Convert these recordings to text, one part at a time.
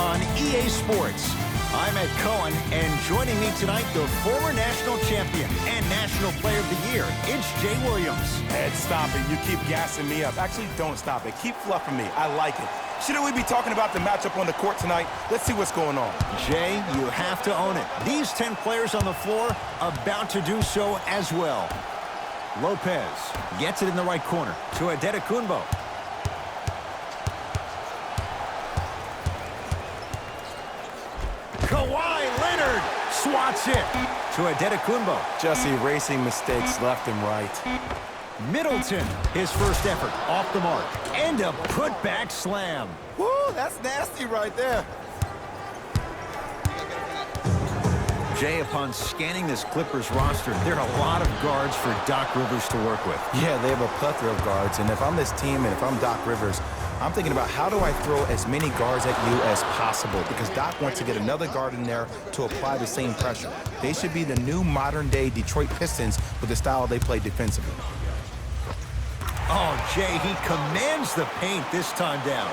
on EA Sports. I'm Ed Cohen, and joining me tonight, the former national champion and National Player of the Year, it's Jay Williams. Ed, stop it. You keep gassing me up. Actually, don't stop it. Keep fluffing me. I like it. Shouldn't we be talking about the matchup on the court tonight? Let's see what's going on. Jay, you have to own it. These 10 players on the floor about to do so as well. Lopez gets it in the right corner to Adetokunbo. Kawhi Leonard swats it to Adetokunbo. Just erasing mistakes left and right. Middleton, his first effort, off the mark. And a putback slam. Woo, that's nasty right there. Jay, upon scanning this Clippers roster, there are a lot of guards for Doc Rivers to work with. Yeah, they have a plethora of guards, and if I'm this team and if I'm Doc Rivers, I'm thinking about how do I throw as many guards at you as possible, because Doc wants to get another guard in there to apply the same pressure. They should be the new modern-day Detroit Pistons with the style they play defensively. Oh, Jay, he commands the paint this time down.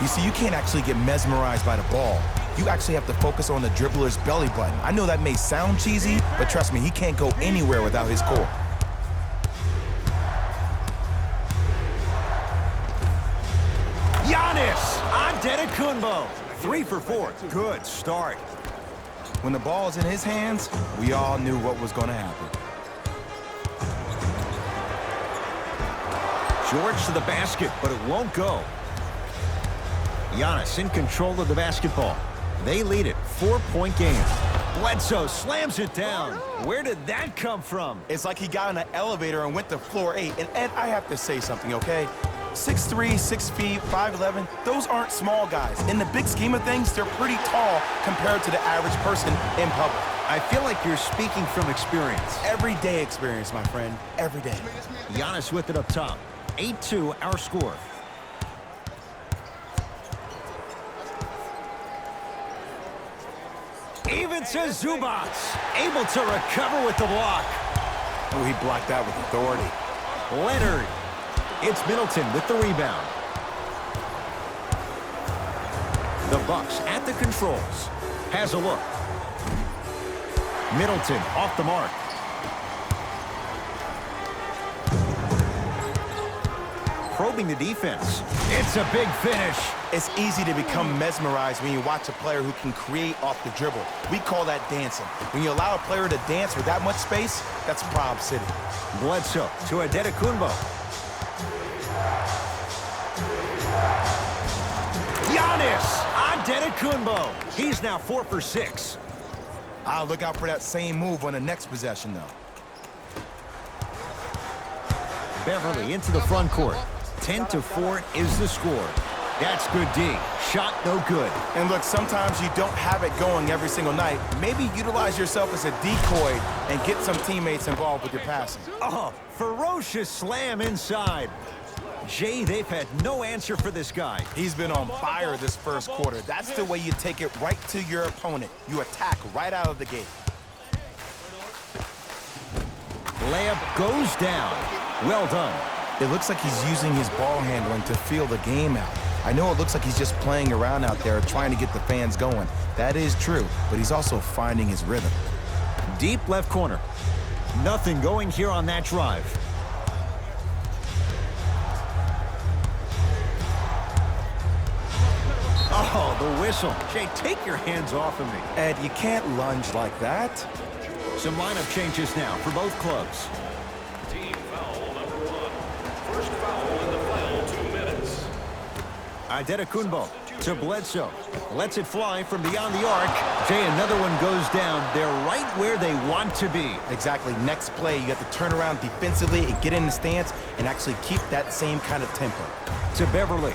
You see, you can't actually get mesmerized by the ball. You actually have to focus on the dribbler's belly button. I know that may sound cheesy, but trust me, he can't go anywhere without his core. Giannis Antetokounmpo, 3 for 4. Good start. When the ball's in his hands, we all knew what was going to happen. George to the basket, but it won't go. Giannis in control of the basketball. They lead it, 4-point game. Bledsoe slams it down. Where did that come from? It's like he got in an elevator and went to floor 8. And Ed, I have to say something, okay? 6'3", 6 feet, 5'11", those aren't small guys. In the big scheme of things, they're pretty tall compared to the average person in public. I feel like you're speaking from experience. Everyday experience, my friend. Every day. Giannis with it up top. 8-2, our score. Even to Zubac, able to recover with the block. Oh, he blocked that with authority. Leonard. It's Middleton with the rebound. The Bucks at the controls. Has a look. Middleton off the mark. Probing the defense. It's a big finish. It's easy to become mesmerized when you watch a player who can create off the dribble. We call that dancing. When you allow a player to dance with that much space, that's Prob City. Bledsoe to Adetokunbo. Giannis Antetokounmpo. He's now 4 for 6. I'll look out for that same move on the next possession, though. Beverly into the front court. 10-4 is the score. That's good D. Shot no good. And look, sometimes you don't have it going every single night. Maybe utilize yourself as a decoy and get some teammates involved with your passing. Oh, ferocious slam inside. Jay, they've had no answer for this guy. He's been on fire this first quarter. That's the way you take it right to your opponent. You attack right out of the gate. Layup goes down. Well done. It looks like he's using his ball handling to feel the game out. I know it looks like he's just playing around out there trying to get the fans going. That is true, but he's also finding his rhythm. Deep left corner. Nothing going here on that drive. Oh, the whistle. Jay, take your hands off of me. Ed, you can't lunge like that. Some lineup changes now for both clubs. Team foul number 1. First foul in the final 2 minutes. Adetokunbo to Bledsoe. Lets it fly from beyond the arc. Jay, another one goes down. They're right where they want to be. Exactly. Next play, you have to turn around defensively and get in the stance and actually keep that same kind of tempo. To Beverly.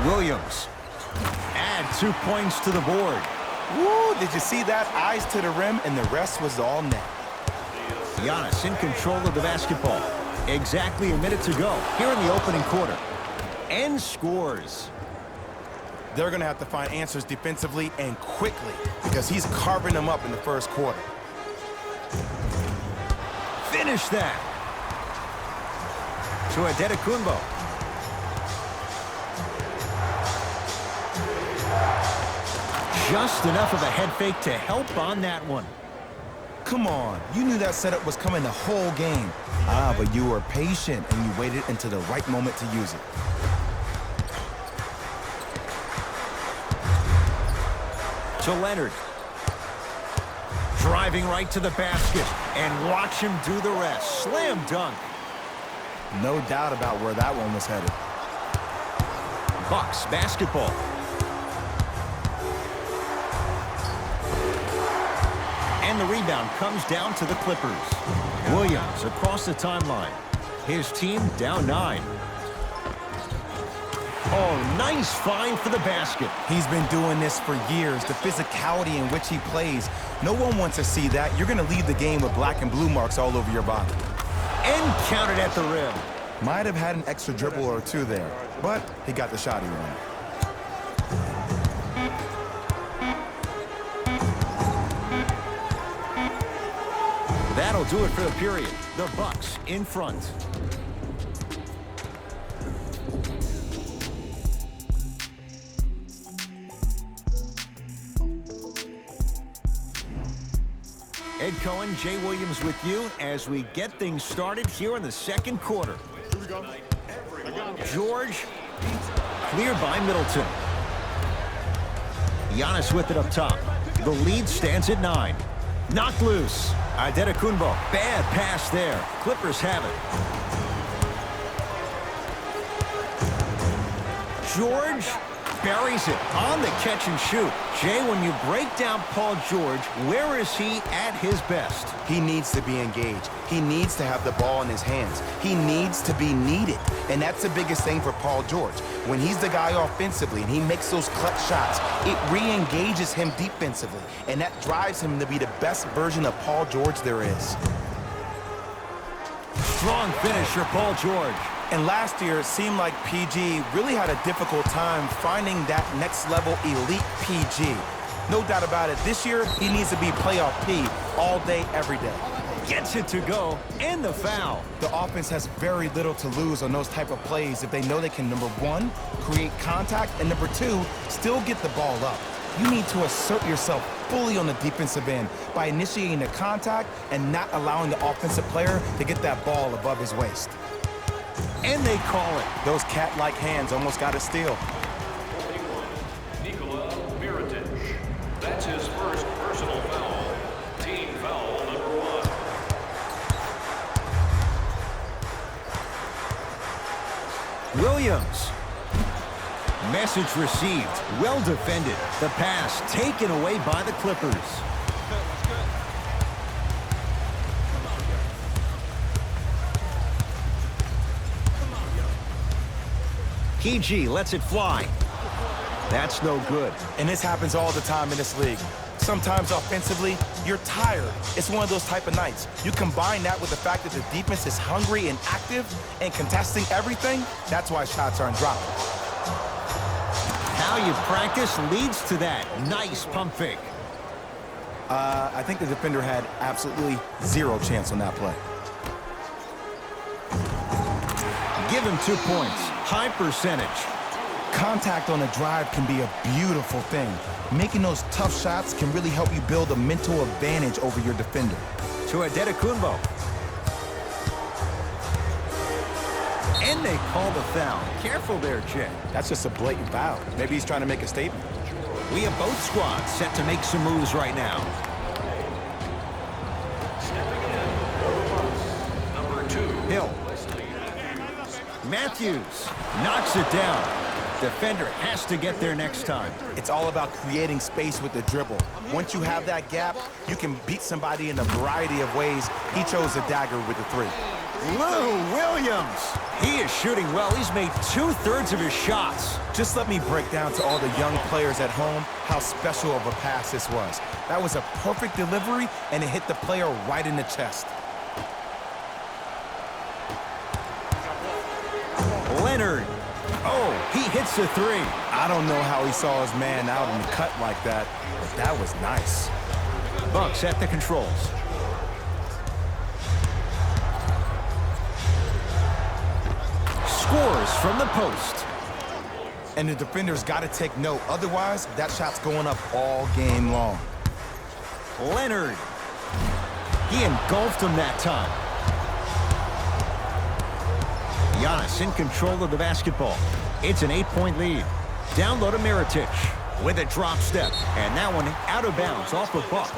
Williams. Add 2 points to the board. Woo, did you see that? Eyes to the rim, and the rest was all net. Giannis in control of the basketball. Exactly a minute to go here in the opening quarter. And scores. They're going to have to find answers defensively and quickly because he's carving them up in the first quarter. Finish that. To Adetokunbo. Just enough of a head fake to help on that one. Come on, you knew that setup was coming the whole game. But you were patient and you waited until the right moment to use it. To Leonard. Driving right to the basket, and watch him do the rest. Slam dunk. No doubt about where that one was headed. Bucks basketball. And the rebound comes down to the Clippers. Williams across the timeline. His team down 9. Oh, nice find for the basket. He's been doing this for years. The physicality in which he plays. No one wants to see that. You're going to leave the game with black and blue marks all over your body. And counted at the rim. Might have had an extra dribble or two there, but he got the shot he wanted. That'll do it for the period. The Bucks in front. Ed Cohen, Jay Williams with you as we get things started here in the second quarter. George, cleared by Middleton. Giannis with it up top. The lead stands at 9. Knocked loose. Antetokounmpo, bad pass there. Clippers have it. George buries it on the catch and shoot. Jay, when you break down Paul George, where is he at his best? He needs to be engaged. He needs to have the ball in his hands. He needs to be needed. And that's the biggest thing for Paul George. When he's the guy offensively and he makes those clutch shots, it re-engages him defensively. And that drives him to be the best version of Paul George there is. Strong finish for Paul George. And last year, it seemed like PG really had a difficult time finding that next level elite PG. No doubt about it, this year, he needs to be playoff P all day, every day. Gets it to go, and the foul. The offense has very little to lose on those type of plays if they know they can, number 1, create contact, and number 2, still get the ball up. You need to assert yourself fully on the defensive end by initiating the contact and not allowing the offensive player to get that ball above his waist. And they call it. Those cat-like hands almost got a steal. 41, that's his first personal foul. Team foul number 1. Williams. Message received. Well defended. The pass taken away by the Clippers. PG lets it fly. That's no good. And this happens all the time in this league. Sometimes offensively, you're tired. It's one of those type of nights. You combine that with the fact that the defense is hungry and active and contesting everything, that's why shots aren't dropping. How you practice leads to that. Nice pump fake. I think the defender had absolutely zero chance on that play. Give him 2 points. High percentage. Contact on a drive can be a beautiful thing. Making those tough shots can really help you build a mental advantage over your defender. To Antetokounmpo. And they call the foul. Careful there, Jay. That's just a blatant foul. Maybe he's trying to make a statement. We have both squads set to make some moves right now. Number 2. Hill. Matthews knocks it down. Defender has to get there next time. It's all about creating space with the dribble. Once you have that gap, you can beat somebody in a variety of ways. He chose the dagger with the 3. Lou Williams. He is shooting well. He's made 2/3 of his shots. Just let me break down to all the young players at home how special of a pass this was. That was a perfect delivery, and it hit the player right in the chest. Leonard. Oh, he hits the 3. I don't know how he saw his man out in the cut like that, but that was nice. Bucks at the controls. Scores from the post. And the defender's got to take note. Otherwise, that shot's going up all game long. Leonard. He engulfed him that time. Giannis in control of the basketball. It's an 8-point lead. Down low to Mirotic with a drop step. And that one out of bounds off the buck.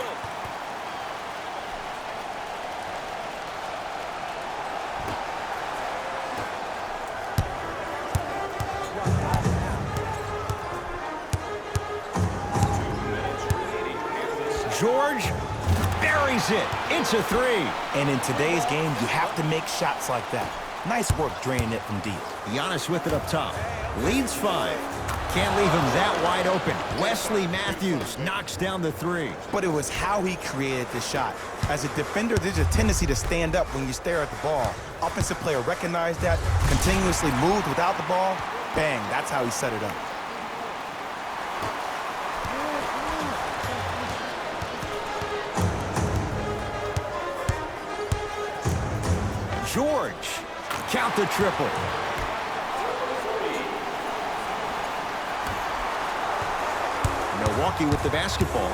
George buries it. It's a 3. And in today's game, you have to make shots like that. Nice work draining it from deep. Giannis with it up top. Leads 5. Can't leave him that wide open. Wesley Matthews knocks down the 3. But it was how he created the shot. As a defender, there's a tendency to stand up when you stare at the ball. Offensive player recognized that, continuously moved without the ball. Bang, that's how he set it up. George, count the triple. Milwaukee with the basketball.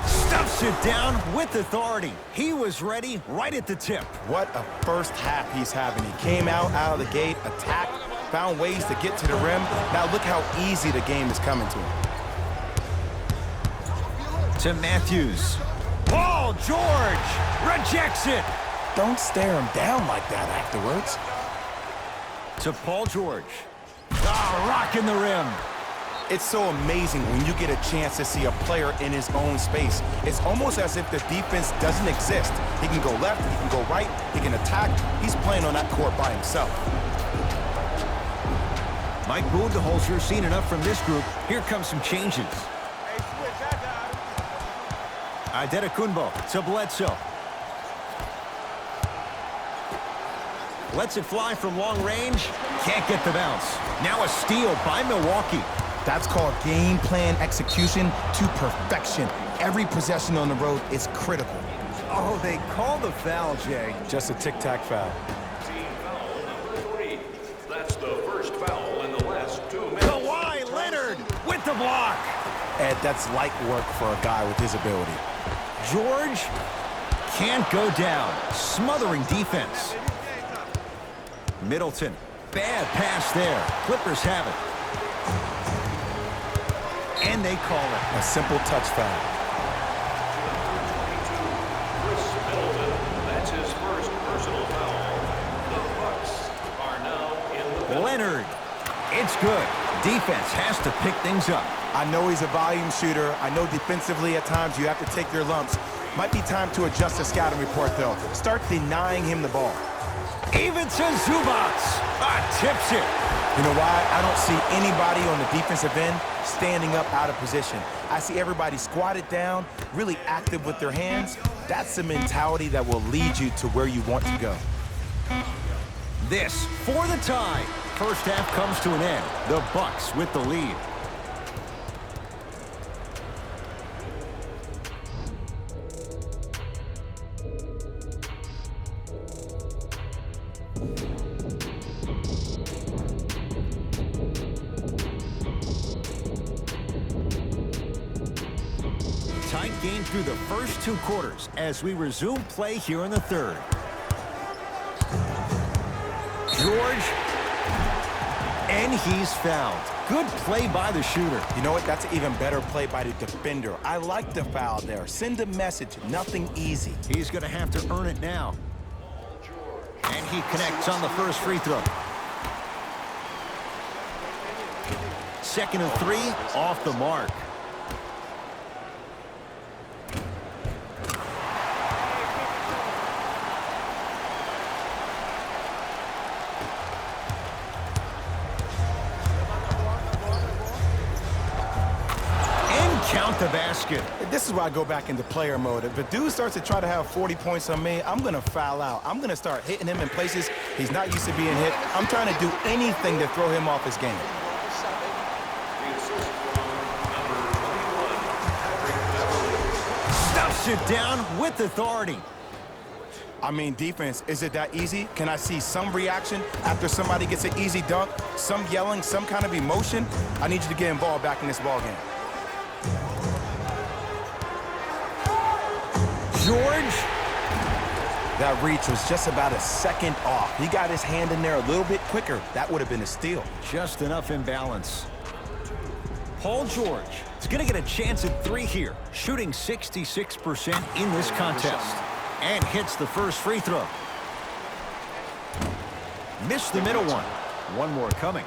Stuffs it down with authority. He was ready right at the tip. What a first half he's having. He came out of the gate, attacked, found ways to get to the rim. Now look how easy the game is coming to him. To Matthews. Paul George rejects it. Don't stare him down like that afterwards. To Paul George. Rocking the rim. It's so amazing when you get a chance to see a player in his own space. It's almost as if the defense doesn't exist. He can go left, he can go right, he can attack. He's playing on that court by himself. Mike Budenholzer seen enough from this group. Here comes some changes. Adetokunbo to Bledsoe. Lets it fly from long range. Can't get the bounce. Now a steal by Milwaukee. That's called game plan execution to perfection. Every possession on the road is critical. Oh, they called the foul, Jay. Just a tic-tac foul. Team foul number 3. That's the first foul in the last 2 minutes. Kawhi Leonard with the block. Ed, that's light work for a guy with his ability. George can't go down. Smothering defense. Middleton. Bad pass there. Clippers have it. And they call it. A simple touch foul. Chris Middleton, that's his first personal foul. The Bucks are now in the Leonard. It's good. Defense has to pick things up. I know he's a volume shooter. I know defensively at times you have to take your lumps. Might be time to adjust the scouting report, though. Start denying him the ball. Even to Zubats. Tips it. You know why? I don't see anybody on the defensive end standing up out of position. I see everybody squatted down, really active with their hands. That's the mentality that will lead you to where you want to go. This for the tie. First half comes to an end. The Bucks with the lead. Tight game through the first 2 quarters as we resume play here in the third. George, and he's fouled. Good play by the shooter. You know what? That's an even better play by the defender. I like the foul there. Send a message. Nothing easy. He's going to have to earn it now. And he connects on the first free throw. Second and 3, off the mark. Count the basket. This is why I go back into player mode. If a dude starts to try to have 40 points on me, I'm going to foul out. I'm going to start hitting him in places he's not used to being hit. I'm trying to do anything to throw him off his game. Stuffs it down with authority. I mean, defense, is it that easy? Can I see some reaction after somebody gets an easy dunk? Some yelling, some kind of emotion? I need you to get involved back in this ball game. George. That reach was just about a second off. He got his hand in there a little bit quicker. That would have been a steal. Just enough imbalance. Paul George is going to get a chance at 3 here, shooting 66% in this contest. And hits the first free throw. Missed the middle one. One more coming.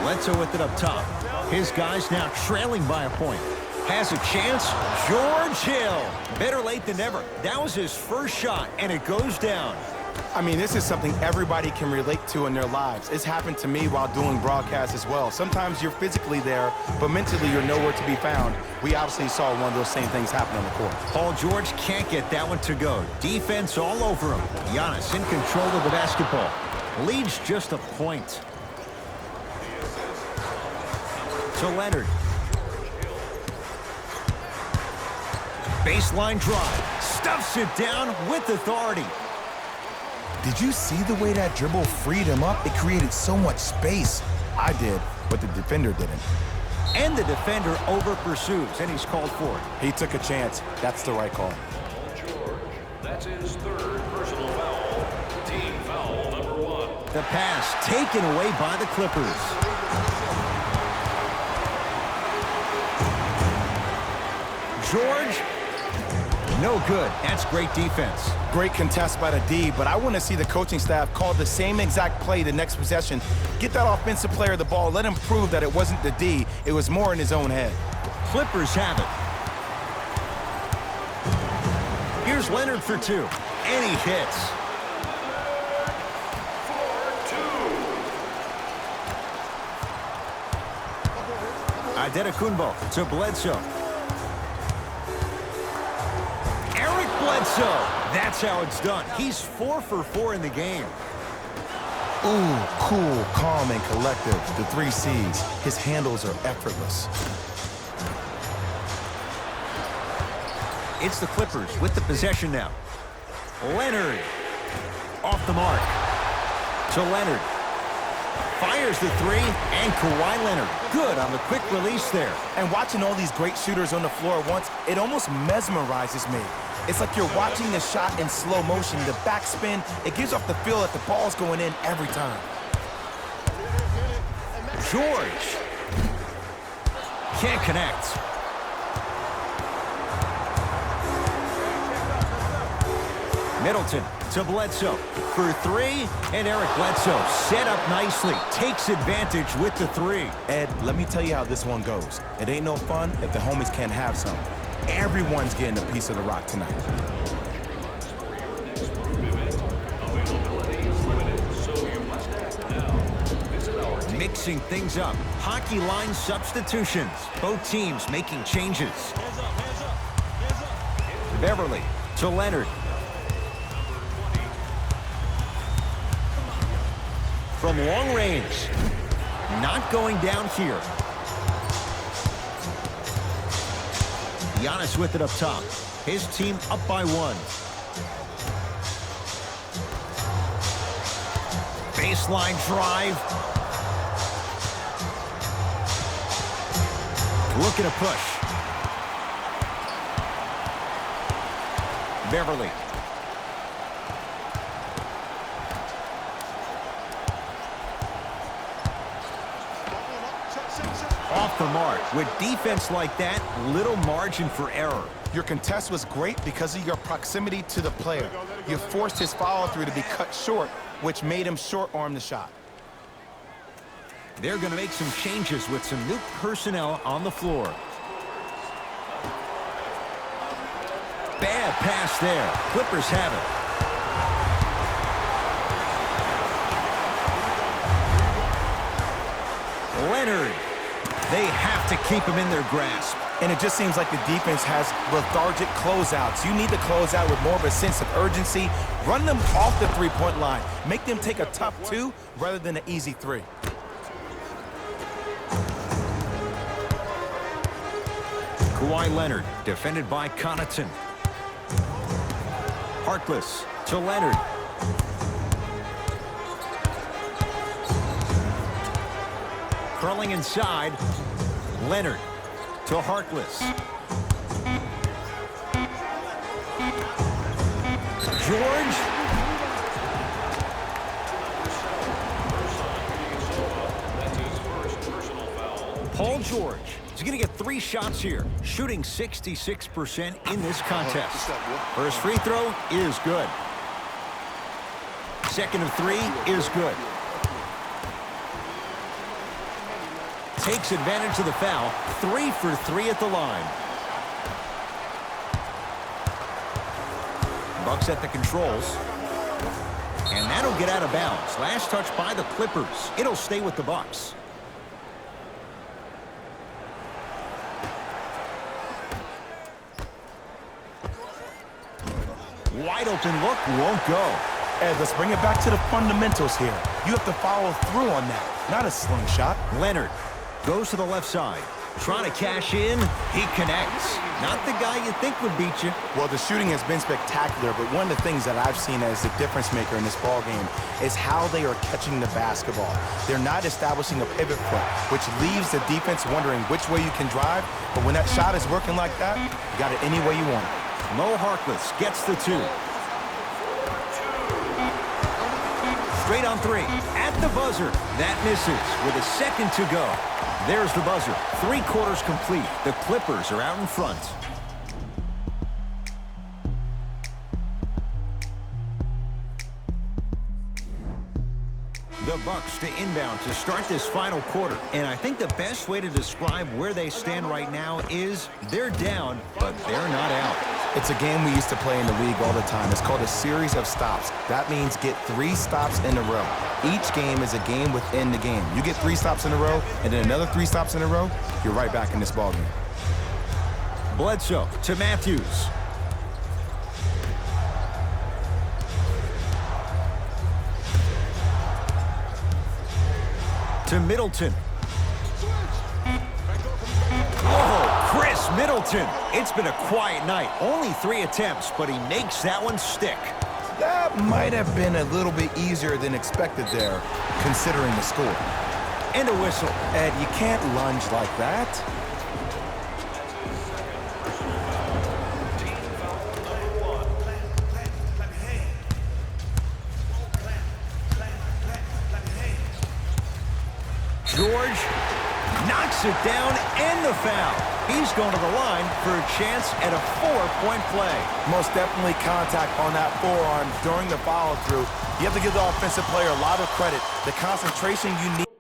Bledsoe with it up top. His guys now trailing by a point. Has a chance. George Hill. Better late than never. That was his first shot, and it goes down. I mean, this is something everybody can relate to in their lives. It's happened to me while doing broadcasts as well. Sometimes you're physically there, but mentally you're nowhere to be found. We obviously saw one of those same things happen on the court. Paul George can't get that one to go. Defense all over him. Giannis in control of the basketball. Leads just a point. To Leonard. Baseline drive. Stuffs it down with authority. Did you see the way that dribble freed him up? It created so much space. I did, but the defender didn't. And the defender over pursues, and he's called for it. He took a chance. That's the right call. George, that's his 3rd personal foul. Team foul number 1. The pass taken away by the Clippers. George, no good. That's great defense. Great contest by the D, but I want to see the coaching staff call the same exact play the next possession. Get that offensive player the ball. Let him prove that it wasn't the D. It was more in his own head. Clippers have it. Here's Leonard for 2, and he hits. 4-2. Adetokunbo to Bledsoe. Bledsoe. That's how it's done. He's 4 for 4 in the game. Ooh, cool, calm, and collective. The 3 C's. His handles are effortless. It's the Clippers with the possession now. Leonard. Off the mark. To Leonard. Fires the 3, and Kawhi Leonard. Good on the quick release there. And watching all these great shooters on the floor at once, it almost mesmerizes me. It's like you're watching the shot in slow motion. The backspin, it gives off the feel that the ball's going in every time. George. Can't connect. Middleton to Bledsoe for 3, and Eric Bledsoe set up nicely. Takes advantage with the 3. Ed, let me tell you how this one goes. It ain't no fun if the homies can't have some. Everyone's getting a piece of the rock tonight. Mixing things up. Hockey line substitutions. Both teams making changes. Beverly to Leonard. From long range. Not going down here. Giannis with it up top. His team up by 1. Baseline drive. Looking to push. Beverly. Off the mark. With defense like that, little margin for error. Your contest was great because of your proximity to the player. You forced his follow-through to be cut short, which made him short-arm the shot. They're going to make some changes with some new personnel on the floor. Bad pass there. Clippers have it. Leonard. They have to keep him in their grasp. And it just seems like the defense has lethargic closeouts. You need to close out with more of a sense of urgency. Run them off the three-point line. Make them take a tough 2 rather than an easy 3. Kawhi Leonard, defended by Connaughton. Harkless to Leonard. Curling inside. Leonard to Harkless. George. Paul George is going to get 3 shots here, shooting 66% in this contest. First free throw is good. Second of 3 is good. Takes advantage of the foul. 3 for 3 at the line. Bucks at the controls. And that'll get out of bounds. Last touch by the Clippers. It'll stay with the Bucks. Wide open look, won't go. Ed, let's bring it back to the fundamentals here. You have to follow through on that, not a slingshot. Leonard goes to the left side. Trying to cash in. He connects. Not the guy you think would beat you. Well, the shooting has been spectacular, but one of the things that I've seen as the difference maker in this ball game is how they are catching the basketball. They're not establishing a pivot foot, which leaves the defense wondering which way you can drive. But when that shot is working like that, you got it any way you want it. Mo Harkless gets the 2. Straight on 3. At the buzzer. That misses with a second to go. There's the buzzer. 3 quarters complete. The Clippers are out in front. The Bucks to inbound to start this final quarter. And I think the best way to describe where they stand right now is they're down, but they're not out. It's a game we used to play in the league all the time. It's called a series of stops. That means get 3 stops in a row. Each game is a game within the game. You get 3 stops in a row, and then another 3 stops in a row, you're right back in this ball game. Bledsoe to Matthews. To Middleton. Oh, Chris Middleton. It's been a quiet night. Only 3 attempts, but he makes that one stick. That might have been a little bit easier than expected there, considering the score. And a whistle. Ed, you can't lunge like that. George knocks it down and the foul. He's going to the line for a chance at a 4-point play. Most definitely contact on that forearm during the follow-through. You have to give the offensive player a lot of credit. The concentration you need.